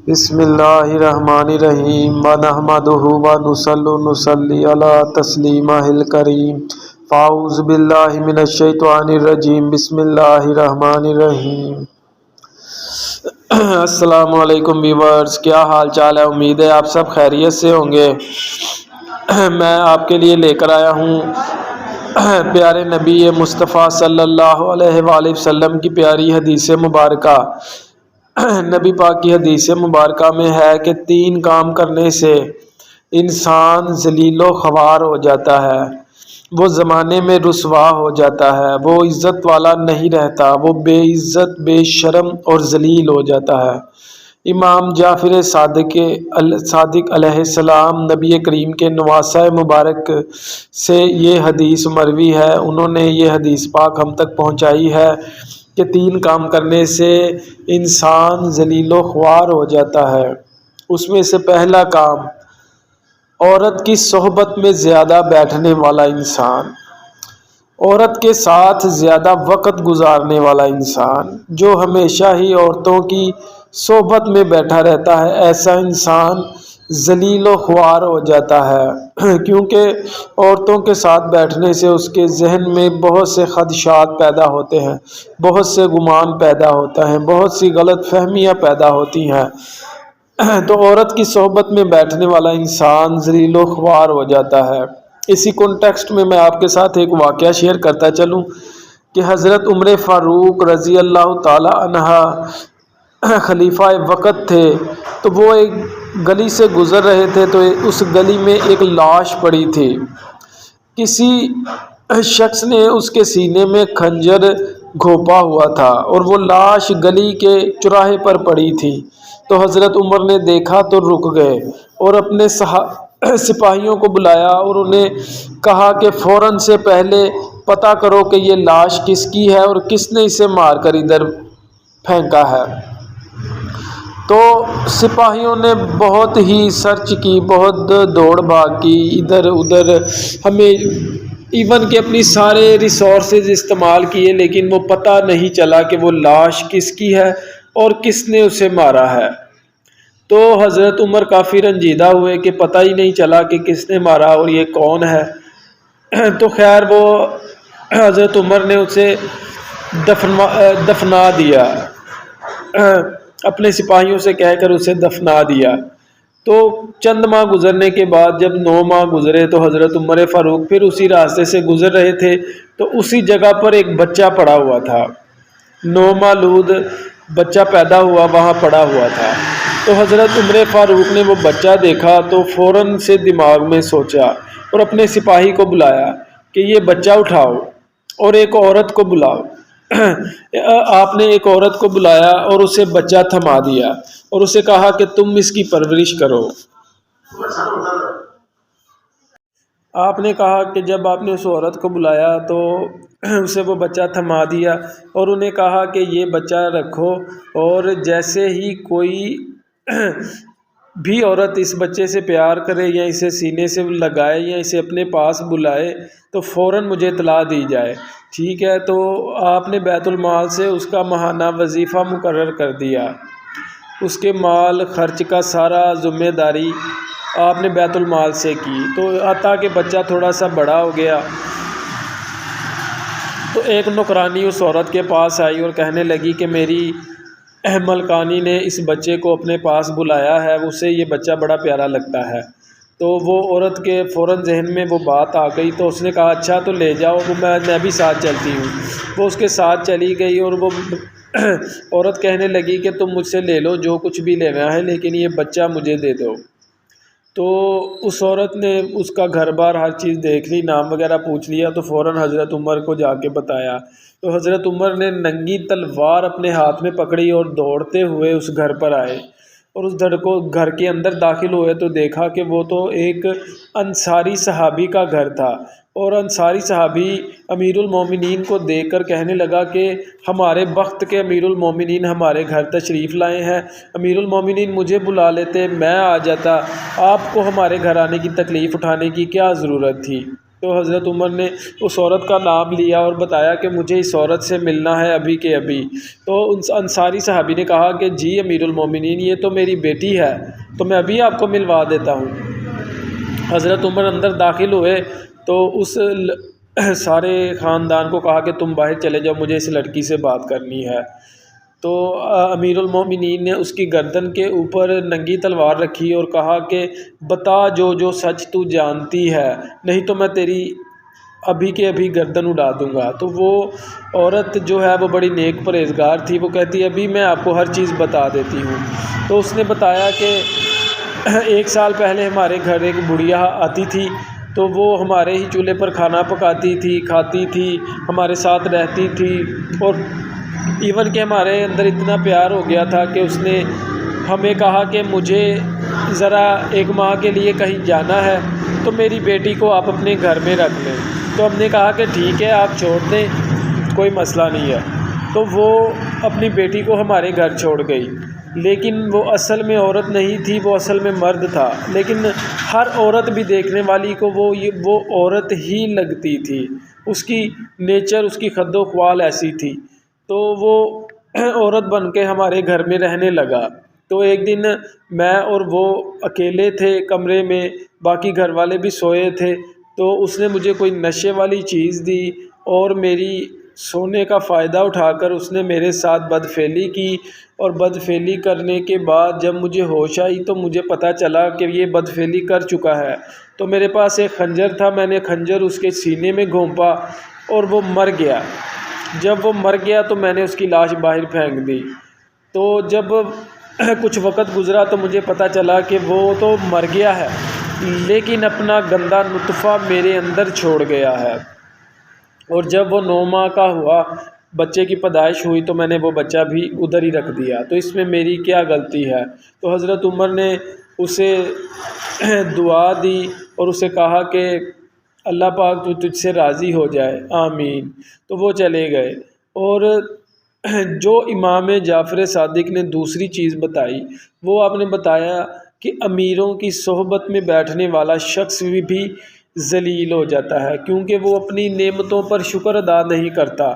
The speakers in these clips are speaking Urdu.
بسم اللہ الرحمن الرحیم ونحمدہ ونصلی علی تسلیمہ الکریم فاعوذ باللہ من الشیطان الرجیم بسم اللہ الرحمن الرحیم۔ السلام علیکم ویورز، کیا حال چال ہے؟ امید ہے آپ سب خیریت سے ہوں گے۔ میں آپ کے لیے لے کر آیا ہوں پیارے نبی مصطفیٰ صلی اللہ علیہ وآلہ وسلم کی پیاری حدیث مبارکہ۔ نبی پاک کی حدیث مبارکہ میں ہے کہ 3 کام کرنے سے انسان ذلیل و خوار ہو جاتا ہے، وہ زمانے میں رسوا ہو جاتا ہے، وہ عزت والا نہیں رہتا، وہ بے عزت، بے شرم اور ذلیل ہو جاتا ہے۔ امام جعفر صادق علیہ السلام نبی کریم کے نواسہ مبارک سے یہ حدیث مروی ہے، انہوں نے یہ حدیث پاک ہم تک پہنچائی ہے کہ 3 کام کرنے سے انسان ذلیل و خوار ہو جاتا ہے۔ اس میں سے پہلا کام، عورت کی صحبت میں زیادہ بیٹھنے والا انسان، عورت کے ساتھ زیادہ وقت گزارنے والا انسان، جو ہمیشہ ہی عورتوں کی صحبت میں بیٹھا رہتا ہے، ایسا انسان ذلیل و خوار ہو جاتا ہے، کیونکہ عورتوں کے ساتھ بیٹھنے سے اس کے ذہن میں بہت سے خدشات پیدا ہوتے ہیں، بہت سے گمان پیدا ہوتا ہے، بہت سی غلط فہمیاں پیدا ہوتی ہیں۔ تو عورت کی صحبت میں بیٹھنے والا انسان ذلیل و خوار ہو جاتا ہے۔ اسی کانٹیکسٹ میں آپ کے ساتھ ایک واقعہ شیئر کرتا چلوں کہ حضرت عمر فاروق رضی اللہ تعالی عنہ خلیفہ وقت تھے، تو وہ ایک گلی سے گزر رہے تھے، تو اس گلی میں ایک لاش پڑی تھی۔ کسی شخص نے اس کے سینے میں خنجر گھونپا ہوا تھا اور وہ لاش گلی کے چوراہے پر پڑی تھی۔ تو حضرت عمر نے دیکھا تو رک گئے اور اپنے سپاہیوں کو بلایا اور انہیں کہا کہ فوراً سے پہلے پتہ کرو کہ یہ لاش کس کی ہے اور کس نے اسے مار کر ادھر پھینکا ہے۔ تو سپاہیوں نے بہت ہی سرچ کی، بہت دوڑ بھاگ کی، ادھر ادھر، ہمیں ایون کہ اپنی سارے ریسورسز استعمال کیے، لیکن وہ پتہ نہیں چلا کہ وہ لاش کس کی ہے اور کس نے اسے مارا ہے۔ تو حضرت عمر کافی رنجیدہ ہوئے کہ پتہ ہی نہیں چلا کہ کس نے مارا اور یہ کون ہے۔ تو خیر وہ حضرت عمر نے اسے دفنا دیا، اپنے سپاہیوں سے کہہ کر اسے دفنا دیا۔ تو چند ماہ گزرنے کے بعد جب 9 ماہ گزرے تو حضرت عمر فاروق پھر اسی راستے سے گزر رہے تھے، تو اسی جگہ پر ایک بچہ پڑا ہوا تھا، 9 مولود بچہ پیدا ہوا وہاں پڑا ہوا تھا۔ تو حضرت عمر فاروق نے وہ بچہ دیکھا تو فوراً سے دماغ میں سوچا اور اپنے سپاہی کو بلایا کہ یہ بچہ اٹھاؤ اور ایک عورت کو بلاؤ۔ آپ نے ایک عورت کو بلایا اور اسے بچہ تھما دیا اور اسے کہا کہ تم اس کی پرورش کرو۔ آپ نے کہا کہ جب آپ نے اس عورت کو بلایا تو اسے وہ بچہ تھما دیا اور انہیں کہا کہ یہ بچہ رکھو، اور جیسے ہی کوئی بھی عورت اس بچے سے پیار کرے یا اسے سینے سے لگائے یا اسے اپنے پاس بلائے تو فوراً مجھے اطلاع دی جائے، ٹھیک ہے؟ تو آپ نے بیت المال سے اس کا ماہانہ وظیفہ مقرر کر دیا، اس کے مال خرچ کا سارا ذمہ داری آپ نے بیت المال سے کی۔ تو آتا کہ بچہ تھوڑا سا بڑا ہو گیا تو ایک نوکرانی اس عورت کے پاس آئی اور کہنے لگی کہ میری ملکانی نے اس بچے کو اپنے پاس بلایا ہے، اسے یہ بچہ بڑا پیارا لگتا ہے۔ تو وہ عورت کے فوراً ذہن میں وہ بات آ گئی، تو اس نے کہا اچھا تو لے جاؤ، میں بھی ساتھ چلتی ہوں۔ وہ اس کے ساتھ چلی گئی اور وہ عورت کہنے لگی کہ تم مجھ سے لے لو جو کچھ بھی لینا ہے، لیکن یہ بچہ مجھے دے دو۔ تو اس عورت نے اس کا گھر بار ہر چیز دیکھ لی، نام وغیرہ پوچھ لیا، تو فوراً حضرت عمر کو جا کے بتایا۔ تو حضرت عمر نے ننگی تلوار اپنے ہاتھ میں پکڑی اور دوڑتے ہوئے اس گھر پر آئے اور اس گھر کے اندر داخل ہوئے تو دیکھا کہ وہ تو ایک انصاری صحابی کا گھر تھا، اور انصاری صحابی امیر المومنین کو دیکھ کر کہنے لگا کہ ہمارے وقت کے امیر المومنین ہمارے گھر تشریف لائے ہیں، امیر المومنین مجھے بلا لیتے، میں آ جاتا، آپ کو ہمارے گھر آنے کی تکلیف اٹھانے کی کیا ضرورت تھی؟ تو حضرت عمر نے اس عورت کا نام لیا اور بتایا کہ مجھے اس عورت سے ملنا ہے ابھی کے ابھی۔ تو ان انصاری صحابی نے کہا کہ جی امیر المومنین، یہ تو میری بیٹی ہے، تو میں ابھی آپ کو ملوا دیتا ہوں۔ حضرت عمر اندر داخل ہوئے تو اس سارے خاندان کو کہا کہ تم باہر چلے جاؤ، مجھے اس لڑکی سے بات کرنی ہے۔ تو امیر المومنین نے اس کی گردن کے اوپر ننگی تلوار رکھی اور کہا کہ بتا جو جو سچ تو جانتی ہے، نہیں تو میں تیری ابھی کے ابھی گردن اڑا دوں گا۔ تو وہ عورت جو ہے وہ بڑی نیک پرہیزگار تھی، وہ کہتی ہے ابھی میں آپ کو ہر چیز بتا دیتی ہوں۔ تو اس نے بتایا کہ 1 سال پہلے ہمارے گھر ایک بڑھیا آتی تھی، تو وہ ہمارے ہی چولہے پر کھانا پکاتی تھی، کھاتی تھی، ہمارے ساتھ رہتی تھی، اور ایون کہ ہمارے اندر اتنا پیار ہو گیا تھا کہ اس نے ہمیں کہا کہ مجھے ذرا 1 ماہ کے لیے کہیں جانا ہے، تو میری بیٹی کو آپ اپنے گھر میں رکھ لیں۔ تو ہم نے کہا کہ ٹھیک ہے، آپ چھوڑ دیں، کوئی مسئلہ نہیں ہے۔ تو وہ اپنی بیٹی کو ہمارے گھر چھوڑ گئی، لیکن وہ اصل میں عورت نہیں تھی، وہ اصل میں مرد تھا، لیکن ہر عورت بھی دیکھنے والی کو وہ عورت ہی لگتی تھی، اس کی نیچر، اس کی خد و خوال ایسی تھی۔ تو وہ عورت بن کے ہمارے گھر میں رہنے لگا۔ تو ایک دن میں اور وہ اکیلے تھے کمرے میں، باقی گھر والے بھی سوئے تھے، تو اس نے مجھے کوئی نشے والی چیز دی اور میری سونے کا فائدہ اٹھا کر اس نے میرے ساتھ بدفعلی کی، اور بدفعلی کرنے کے بعد جب مجھے ہوش آئی تو مجھے پتہ چلا کہ یہ بدفعلی کر چکا ہے۔ تو میرے پاس ایک خنجر تھا، میں نے خنجر اس کے سینے میں گھونپا اور وہ مر گیا۔ جب وہ مر گیا تو میں نے اس کی لاش باہر پھینک دی۔ تو جب کچھ وقت گزرا تو مجھے پتہ چلا کہ وہ تو مر گیا ہے، لیکن اپنا گندا نطفہ میرے اندر چھوڑ گیا ہے۔ اور جب وہ 9 ماہ کا ہوا، بچے کی پیدائش ہوئی، تو میں نے وہ بچہ بھی ادھر ہی رکھ دیا۔ تو اس میں میری کیا غلطی ہے؟ تو حضرت عمر نے اسے دعا دی اور اسے کہا کہ اللہ پاک تو تجھ سے راضی ہو جائے، آمین۔ تو وہ چلے گئے۔ اور جو امام جعفر صادق نے دوسری چیز بتائی، وہ آپ نے بتایا کہ امیروں کی صحبت میں بیٹھنے والا شخص بھی ذلیل ہو جاتا ہے، کیونکہ وہ اپنی نعمتوں پر شکر ادا نہیں کرتا،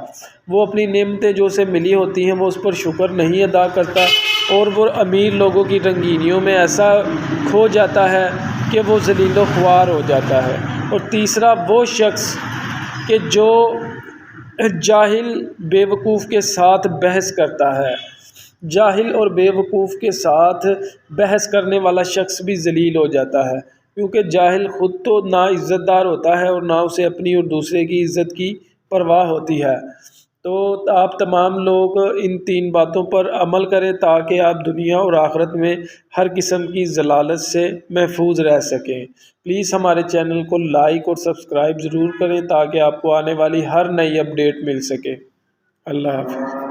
وہ اپنی نعمتیں جو اسے ملی ہوتی ہیں وہ اس پر شکر نہیں ادا کرتا، اور وہ امیر لوگوں کی رنگینیوں میں ایسا کھو جاتا ہے کہ وہ ذلیل و خوار ہو جاتا ہے۔ اور تیسرا وہ شخص کہ جو جاہل بیوقوف کے ساتھ بحث کرتا ہے، جاہل اور بیوقوف کے ساتھ بحث کرنے والا شخص بھی ذلیل ہو جاتا ہے، کیونکہ جاہل خود تو نا عزت دار ہوتا ہے اور نہ اسے اپنی اور دوسرے کی عزت کی پرواہ ہوتی ہے۔ تو آپ تمام لوگ ان 3 باتوں پر عمل کریں تاکہ آپ دنیا اور آخرت میں ہر قسم کی ضلالت سے محفوظ رہ سکیں۔ پلیز ہمارے چینل کو لائک اور سبسکرائب ضرور کریں تاکہ آپ کو آنے والی ہر نئی اپڈیٹ مل سکے۔ اللہ حافظ۔